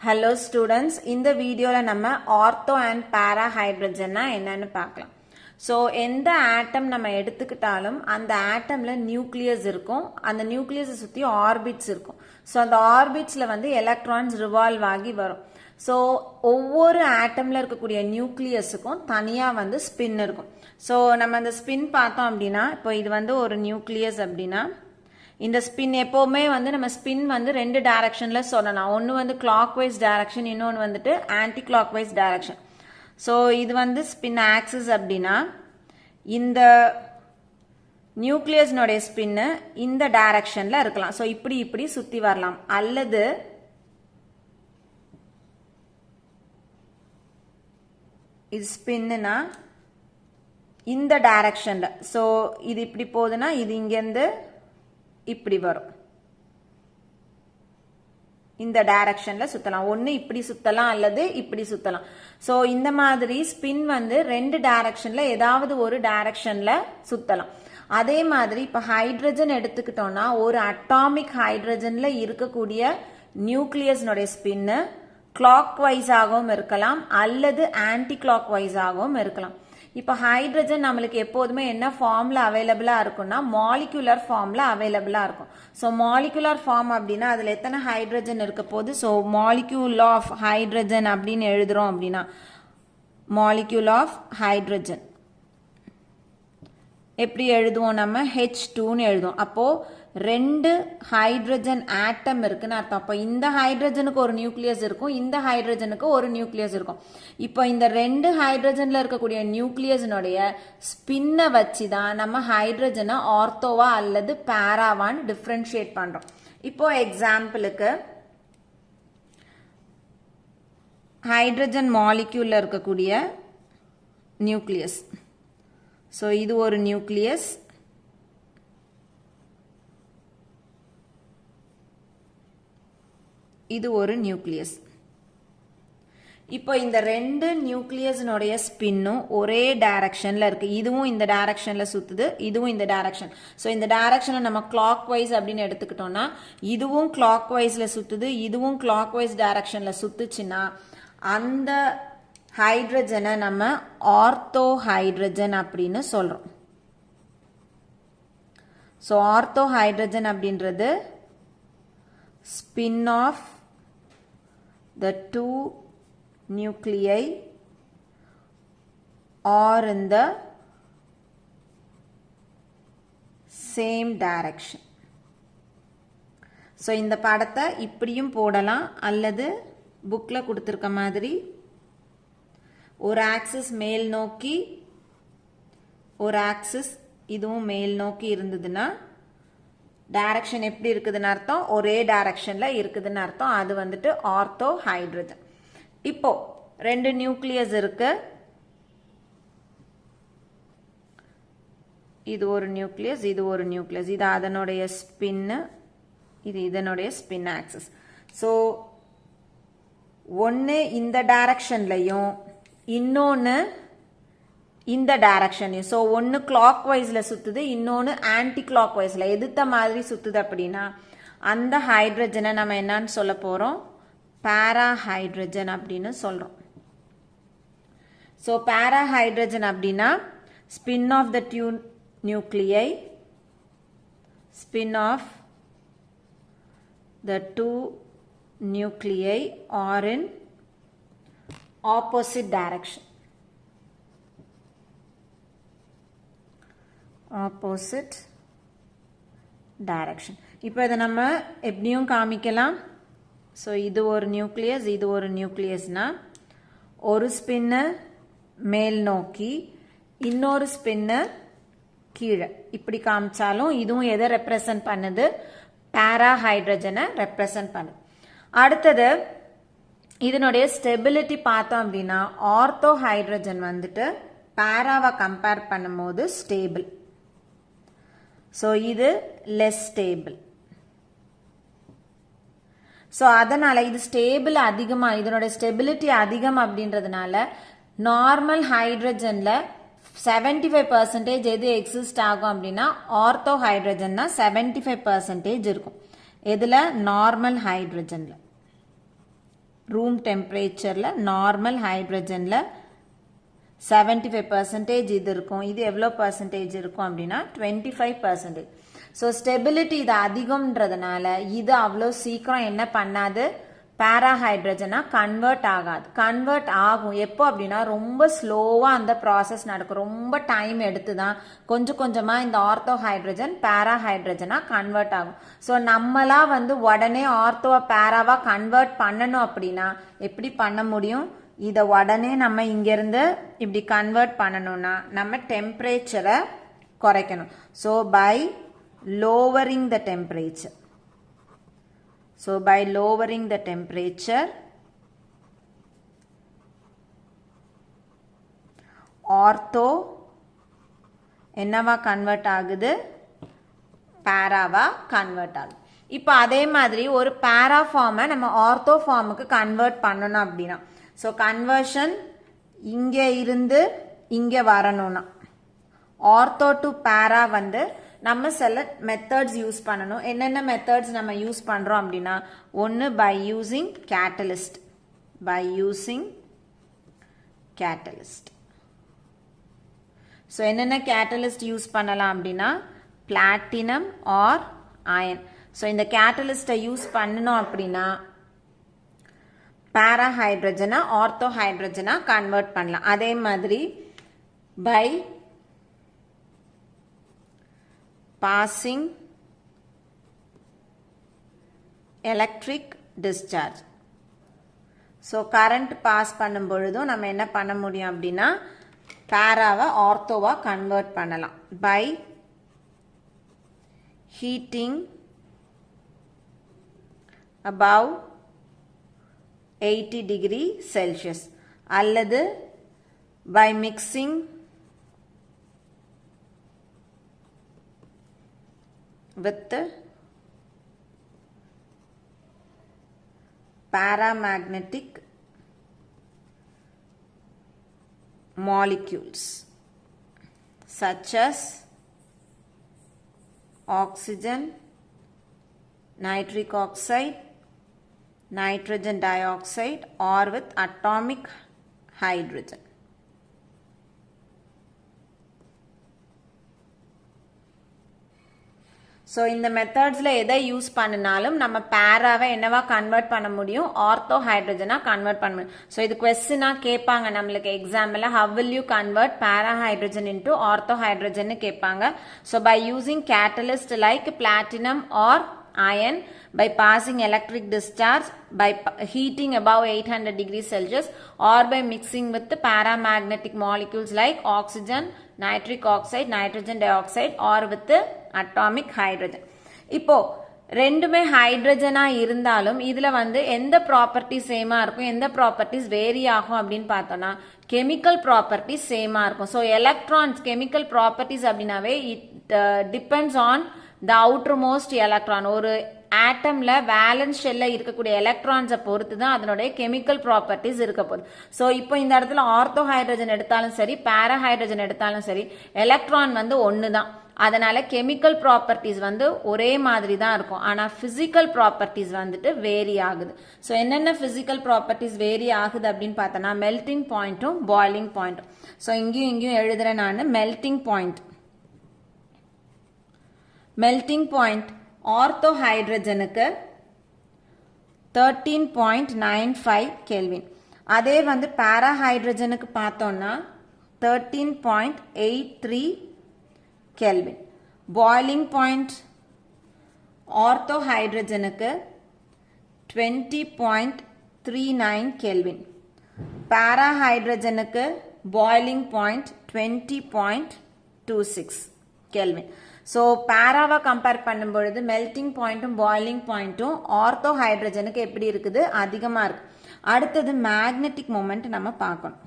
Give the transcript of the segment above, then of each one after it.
Hello students, இந்த வீடியோல நம்ம ஆர்த்தோ அண்ட் பாரா ஹைட்ரஜன்னா என்னன்னு பார்க்கலாம். ஸோ எந்த ஆட்டம் நம்ம எடுத்துக்கிட்டாலும் அந்த ஆட்டம்ல நியூக்ளியஸ் இருக்கும். அந்த நியூக்ளியஸை சுற்றி ஆர்பிட்ஸ் இருக்கும். ஸோ அந்த ஆர்பிட்ஸில் வந்து எலக்ட்ரான்ஸ் ரிவால்வ் ஆகி வரும். ஸோ ஒவ்வொரு ஆட்டம்ல இருக்கக்கூடிய நியூக்ளியஸுக்கும் தனியாக வந்து ஸ்பின் இருக்கும். ஸோ நம்ம அந்த ஸ்பின் பார்த்தோம் அப்படின்னா, இப்போ இது வந்து ஒரு நியூக்ளியஸ் அப்படின்னா இந்த ஸ்பின் எப்போவுமே வந்து நம்ம ஸ்பின் வந்து ரெண்டு டைரக்ஷன்ல சொல்லலாம். ஒன்று வந்து கிளாக் வைஸ் டைரக்ஷன், இன்னொன்று வந்துட்டு anticlockwise direction. So இது வந்து ஸ்பின் ஆக்சிஸ் அப்படின்னா இந்த நியூக்ளியஸ்னுடைய ஸ்பின்னு இந்த டைரக்ஷன்ல இருக்கலாம். ஸோ இப்படி இப்படி சுற்றி வரலாம். அல்லது இது ஸ்பின்னா இந்த டைரக்ஷன்ல, ஸோ இது இப்படி போகுதுன்னா இது இங்கேருந்து இப்படி வரும். இந்த டைரக்ஷன்ல சுத்தலாம். ஒன்று இப்படி சுத்தலாம் அல்லது இப்படி சுத்தலாம். ஸோ இந்த மாதிரி ஸ்பின் வந்து ரெண்டு டைரக்ஷன்ல ஏதாவது ஒரு டைரக்ஷன்ல சுத்தலாம். அதே மாதிரி இப்போ ஹைட்ரஜன் எடுத்துக்கிட்டோம்னா ஒரு அட்டாமிக் ஹைட்ரஜன்ல இருக்கக்கூடிய நியூக்ளியஸ்னுடைய ஸ்பின்னு கிளாக் வைஸாகவும் இருக்கலாம் அல்லது ஆன்டி கிளாக் வைஸாகவும் இருக்கலாம். இப்போ ஹைட்ரஜன் நம்மளுக்கு எப்போதுமே என்ன ஃபார்ம்ல அவைலபிளா இருக்கும்னா மாலிகுலர் ஃபார்ம்ல அவைலபிளா இருக்கும். ஸோ மாலிகுலர் ஃபார்ம் அப்படின்னா அதுல எத்தனை ஹைட்ரஜன் இருக்க போது, ஸோ மாலிக்யூல் ஆஃப் ஹைட்ரஜன் அப்படின்னு எழுதுறோம் அப்படின்னா மாலிக்யூல் ஆஃப் ஹைட்ரஜன் எப்படி எழுதுவோம், நம்ம H2ன்னு எழுதுவோம். அப்போ ரெண்டு ஹைட்ரஜன் ஆட்டம் இருக்குன்னு அர்த்தம். அப்போ இந்த ஹைட்ரஜனுக்கு ஒரு நியூக்ளியஸ் இருக்கும், இந்த ஹைட்ரஜனுக்கு ஒரு நியூக்ளியஸ் இருக்கும். இப்போ இந்த ரெண்டு ஹைட்ரஜன்ல இருக்கக்கூடிய நியூக்ளியஸினுடைய ஸ்பின்னை வச்சு தான் நம்ம ஹைட்ரஜனை ஆர்த்தோவா அல்லது பாராவான்னு டிஃப்ரென்ஷியேட் பண்றோம். இப்போ எக்ஸாம்பிளுக்கு ஹைட்ரஜன் மாலிக்யூல்ல இருக்கக்கூடிய நியூக்ளியஸ். ஸோ இது ஒரு நியூக்ளியஸ், இது ஒரு நியூக்ளியஸ். இப்போ இந்த ரெண்டு நியூக்ளியஸ்னுடைய ஸ்பின்னும் ஒரே டைரக்ஷன்ல இருக்கு. இதுவும் இந்த டைரக்ஷன்ல சுத்துது, இதுவும் இந்த டைரக்ஷன். ஸோ இந்த டைரக்ஷனை நம்ம கிளாக் வைஸ் அப்படின்னு எடுத்துக்கிட்டோம்னா இதுவும் கிளாக் வைஸ்ல சுத்துது, இதுவும் கிளாக் வைஸ் டைரக்ஷன்ல சுத்துச்சுன்னா அந்த ஹைட்ரஜனை நம்ம ஆர்த்தோ ஹைட்ரஜன் அப்படின்னு சொல்றோம். ஸோ ஆர்த்தோ ஹைட்ரஜன் அப்படின்றது spin off the two nuclei are in the same direction. So இந்த படத்தை இப்படியும் போடலாம் அல்லது புக்கில் கொடுத்துருக்க மாதிரி ஒரு ஆக்சிஸ் மேல் நோக்கி ஒரு ஆக்சிஸ் இதுவும் மேல் நோக்கி இருந்ததுன்னா டைரக்ஷன் எப்படி இருக்குதுன்னு அர்த்தம், ஒரே டைரக்ஷன்ல இருக்குதுன்னு அர்த்தம். அது வந்துட்டு ஆர்த்தோ ஹைட்ரஜன். இப்போ ரெண்டு நியூக்ளியஸ் இருக்கு, இது ஒரு நியூக்ளியஸ், இது ஒரு நியூக்ளியஸ். இது அதனுடைய ஸ்பின்னு, இது இதனுடைய ஸ்பின் ஆக்சிஸ். ஸோ ஒன்று இந்த டைரக்ஷன்லையும் இன்னொன்று இந்த டைரக்ஷனையும். ஸோ ஒன்று கிளாக் வைஸ்ல சுத்துது, இன்னொன்று ஆன்டி கிளாக் வைஸ்ல எதிர்த்த மாதிரி சுத்துது. அப்படின்னா அந்த ஹைட்ரஜனை நம்ம என்னன்னு சொல்ல போறோம், பாரா ஹைட்ரஜன் அப்படின்னு சொல்றோம். ஸோ பாரா ஹைட்ரஜன் அப்படின்னா spin of the two nuclei, spin of the two nuclei are in opposite direction. Opposite direction. இப்போ இதை நம்ம எப்படியும் காமிக்கலாம். ஸோ இது ஒரு நியூக்ளியஸ், இது ஒரு நியூக்ளியஸ்னா ஒரு ஸ்பின்னு மேல் நோக்கி இன்னொரு ஸ்பின்னு கீழே இப்படி காமிச்சாலும் இதுவும் எதை ரெப்ரசன்ட் பண்ணுது, பாரா ஹைட்ரஜனை ரெப்ரசன்ட் பண்ணுது. அடுத்தது இதனுடைய ஸ்டெபிலிட்டி பார்த்தோம் அப்படின்னா ஆர்த்தோ ஹைட்ரஜன் வந்துட்டு பாராவை கம்பேர் பண்ணும்போது ஸ்டேபிள். ஸோ இது லெஸ் ஸ்டேபிள். ஸோ அதனால இது ஸ்டேபிள் அதிகமா, இதனோட ஸ்டெபிலிட்டி அதிகம் அப்படின்றதுனால நார்மல் ஹைட்ரஜன்ல 75% எது எக்ஸிஸ்ட் ஆகும் அப்படின்னா ஆர்த்தோ ஹைட்ரஜன்னா 75% இருக்கும். எதுல, நார்மல் ஹைட்ரஜன்ல. ரூம் டெம்பரேச்சரில் நார்மல் ஹைட்ரஜனில் 75% இது இருக்கும். இது எவ்வளோ பர்சன்டேஜ் இருக்கும் அப்படின்னா 25%. ஸோ ஸ்டெபிலிட்டி இது அதிகம்ன்றதுனால இது அவ்வளோ சீக்கிரம் என்ன பண்ணாது, பேராஹைட்ரஜனாக கன்வெர்ட் ஆகாது. கன்வெர்ட் ஆகும் எப்போ அப்படின்னா ரொம்ப ஸ்லோவாக அந்த ப்ராசஸ் நடக்கும். ரொம்ப டைம் எடுத்து தான் கொஞ்சம் கொஞ்சமாக இந்த ஆர்த்தோ ஹைட்ரஜன் பேராஹைட்ரஜனாக கன்வெர்ட் ஆகும். ஸோ நம்மளா உடனே ஆர்த்தோவை பேராவாக கன்வெர்ட் பண்ணணும் அப்படின்னா எப்படி பண்ண முடியும்? இதை உடனே நம்ம இங்கேருந்து இப்படி கன்வெர்ட் பண்ணணும்னா நம்ம டெம்பரேச்சரை குறைக்கணும். So by lowering the temperature. So by lowering the temperature, ortho என்னவா கன்வெர்ட் ஆகுது, பேராவா கன்வெர்ட் ஆகுது. இப்போ அதே மாதிரி ஒரு பேரா ஃபார்மை நம்ம ஆர்த்தோ ஃபார்முக்கு கன்வெர்ட் பண்ணணும் அப்படின்னா, ஸோ கன்வர்ஷன் இங்கே இருந்து இங்கே வரணும்னா ஆர்த்தோ டு பேரா நம்ம சில மெத்தட்ஸ் யூஸ் பண்ணணும். என்னென்ன மெத்தட்ஸ் நம்ம யூஸ் பண்ணுறோம் அப்படின்னா, ஒன்று பை யூஸிங் கேட்டலிஸ்ட். ஸோ என்னென்ன கேட்டலிஸ்ட் யூஸ் பண்ணலாம் அப்படின்னா, பிளாட்டினம் ஆர் அயன். ஸோ இந்த கேட்டலிஸ்ட்டை யூஸ் பண்ணணும் அப்படின்னா பேராஹைட்ரஜனை ஆர்த்தோ ஹைட்ரஜனா கன்வெர்ட் பண்ணலாம். அதே மாதிரி by passing electric discharge. So current pass பண்ணும் பொழுதும் நம்ம என்ன பண்ண முடியும் அப்படின்னா பேராவை ஆர்த்தோவா கன்வெர்ட் பண்ணலாம். By heating above 80 degree Celsius அல்லது by mixing with paramagnetic molecules such as oxygen, nitric oxide, nitrogen dioxide, or with atomic hydrogen. So இந்த மெத்தட்ஸில் எதை யூஸ் பண்ணினாலும் நம்ம பேராவை என்னவா கன்வெர்ட் பண்ண முடியும், ஆர்த்தோ ஹைட்ரஜனாக கன்வெர்ட் பண்ண முடியும். ஸோ இது கொஸ்டினாக கேட்பாங்க நம்மளுக்கு example, how will you convert para hydrogen into ortho hydrogen கேட்பாங்க. So by using catalyst like platinum or iron, by passing electric discharge, by heating above 800 degrees Celsius, or by mixing with the paramagnetic molecules like oxygen, nitric oxide, nitrogen dioxide, or with the atomic hydrogen. இப்போ ரெண்டுமே ஹைட்ரஜனா இருந்தாலும் இதுல எந்த properties சேமா இருக்கும், எந்த properties vary ஆகும் அப்படின்னு பார்த்தோம்னா கெமிக்கல் ப்ராப்பர்ட்டிஸ் சேமா இருக்கும். ஸோ எலக்ட்ரான்ஸ் கெமிக்கல் ப்ராப்பர்ட்டிஸ் அப்படின்னாவே it depends on the outer most electron. ஒரு ஆட்டம்ல வேலன்ஸ் ஷெல்ல இருக்கக்கூடிய எலக்ட்ரான்ஸை பொறுத்து தான் அதனுடைய கெமிக்கல் ப்ராப்பர்ட்டிஸ் இருக்க போகுது. ஸோ இப்போ இந்த இடத்துல ஆர்த்தோ ஹைட்ரஜன் எடுத்தாலும் சரி, பேரா ஹைட்ரஜன் எடுத்தாலும் சரி, எலக்ட்ரான் ஒன்று தான். அதனால கெமிக்கல் ப்ராப்பர்ட்டிஸ் ஒரே மாதிரி தான் இருக்கும். ஆனால் பிசிக்கல் ப்ராப்பர்ட்டிஸ் வேரி ஆகுது. ஸோ என்னென்ன பிசிக்கல் ப்ராப்பர்ட்டிஸ் வேரி ஆகுது அப்படின்னு பார்த்தோன்னா மெல்டிங் பாயிண்ட்டும் பாய்லிங் பாயிண்ட்டும். ஸோ இங்கேயும் எழுதுறேன் நான். மெல்டிங் பாயிண்ட் ஆர்த்தோ ஹைட்ரஜனுக்கு 13.95 கெல்வின். அதே பேரா ஹைட்ரஜனுக்கு பார்த்தோம்னா 13.83 கெல்வின். பாய்லிங் பாயிண்ட் ஆர்த்தோ ஹைட்ரஜனுக்கு 20.39 கெல்வின். பேரா ஹைட்ரஜனுக்கு பாய்லிங் பாயிண்ட் 20.26 கெல்வின். ஸோ பேராவை கம்பேர் பண்ணும்பொழுது மெல்டிங் பாயிண்ட்டும் பாய்லிங் பாயிண்ட்டும் ஆர்த்தோ ஹைட்ரஜனுக்கு எப்படி இருக்குது, அதிகமாக இருக்கு. அடுத்தது மேக்னெட்டிக் மொமெண்ட் நம்ம பார்க்கணும்.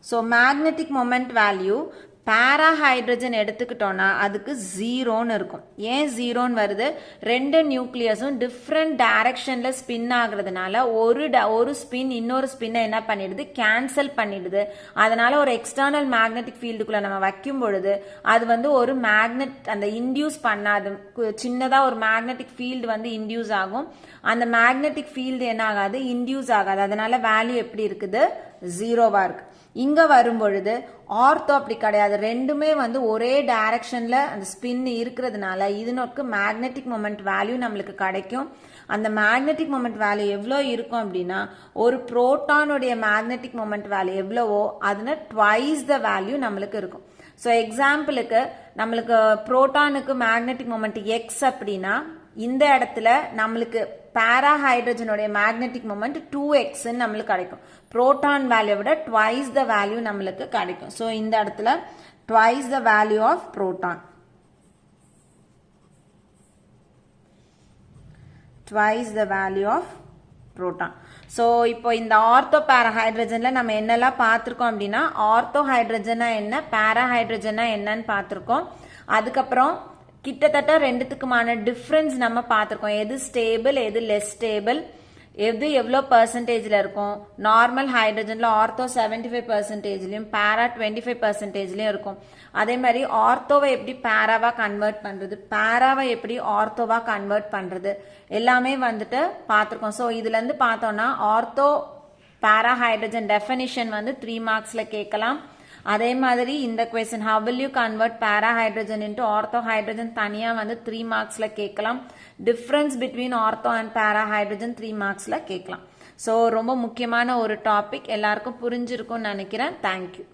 So magnetic moment value para hydrogen எடுத்துக்கிட்டோம்னா அதுக்கு ஜீரோன்னு இருக்கும். ஏன் ஜீரோன்னு வருது? ரெண்டு நியூக்ளியஸும் டிஃப்ரெண்ட் டைரக்ஷன்ல ஸ்பின் ஆகுறதுனால ஒரு ஸ்பின் இன்னொரு ஸ்பின்னை என்ன பண்ணிடுது? கேன்சல் பண்ணிடுது. அதனால ஒரு எக்ஸ்டர்னல் மேக்னெட்டிக் ஃபீல்டுக்குள்ள நம்ம வைக்கும் பொழுது அது வந்து ஒரு மேக்னெட் அந்த இன்டியூஸ் பண்ணாது. சின்னதா ஒரு மேக்னெட்டிக் ஃபீல்டு வந்து இன்டியூஸ் ஆகும். அந்த மேக்னெட்டிக் ஃபீல்டு என்ன ஆகாது? இன்டியூஸ் ஆகாது. அதனால வேல்யூ எப்படி இருக்குது? ஜீரோவா இருக்கு. இங்க வரும் பொழுது ஆர்த்தோ அப்படி கிடையாது. ரெண்டுமே வந்து ஒரே டைரக்ஷன்ல அந்த ஸ்பின் இருக்கிறதுனால இதனுக்கு மேக்னெட்டிக் மொமெண்ட் வேல்யூ நம்மளுக்கு கிடைக்கும். அந்த மேக்னெட்டிக் மொமெண்ட் வேல்யூ எவ்வளோ இருக்கும் அப்படின்னா ஒரு புரோட்டானுடைய மேக்னெட்டிக் மொமெண்ட் வேல்யூ எவ்வளவோ அதுல ட்வைஸ் த வேல்யூ நம்மளுக்கு இருக்கும். ஸோ எக்ஸாம்பிளுக்கு நம்மளுக்கு புரோட்டானுக்கு மேக்னெட்டிக் மொமெண்ட் எக்ஸ் அப்படின்னா இந்த இடத்துல நம்மளுக்கு பேரா ஹைட்ரஜனுடைய மேக்னெட்டிக் மொமெண்ட் 2x நம்மளுக்கு கிடைக்கும். புரோட்டான் வேல்யூ விட ட்வைஸ் த வேல்யூ நம்மளுக்கு கிடைக்கும். ஸோ இந்த இடத்துல twice the value of proton, twice the value of proton. So இப்போ இந்த ஆர்த்தோ பேரா ஹைட்ரஜன்ல நம்ம என்னெல்லாம் பார்த்துருக்கோம் அப்படின்னா ஆர்த்தோ ஹைட்ரஜனா என்ன, பேரா ஹைட்ரஜனா என்னன்னு பார்த்துருக்கோம். அதுக்கப்புறம் கிட்டத்தட்ட ரெண்டுத்துக்குமான டிஃப்ரென்ஸ் நம்ம பார்த்துருக்கோம். எது ஸ்டேபிள், எது லெஸ் ஸ்டேபிள், எது எவ்வளோ பர்சன்டேஜில் இருக்கும். நார்மல் ஹைட்ரஜனில் ஆர்த்தோ 75%லையும் பேரா 25%லையும் இருக்கும். அதே மாதிரி ஆர்த்தோவை எப்படி பேராவா கன்வெர்ட் பண்ணுறது, பேராவை எப்படி ஆர்த்தோவா கன்வெர்ட் பண்ணுறது எல்லாமே வந்துட்டு பார்த்துருக்கோம். ஸோ இதுலேருந்து பார்த்தோம்னா ஆர்த்தோ பேரா ஹைட்ரஜன் டெஃபினிஷன் வந்து 3 மார்க்ஸில் கேட்கலாம். அதே மாதிரி இந்த question how will you convert para hydrogen into ortho hydrogen தனியா வந்து 3 மார்க்ஸ்ல கேட்கலாம். டிஃபரன்ஸ் பிட்வீன் ஆர்த்தோ அண்ட் பேரா ஹைட்ரஜன் 3 மார்க்ஸ்ல கேட்கலாம். ஸோ ரொம்ப முக்கியமான ஒரு டாபிக், எல்லாருக்கும் புரிஞ்சிருக்கும்னு நினைக்கிறேன். தேங்க்யூ.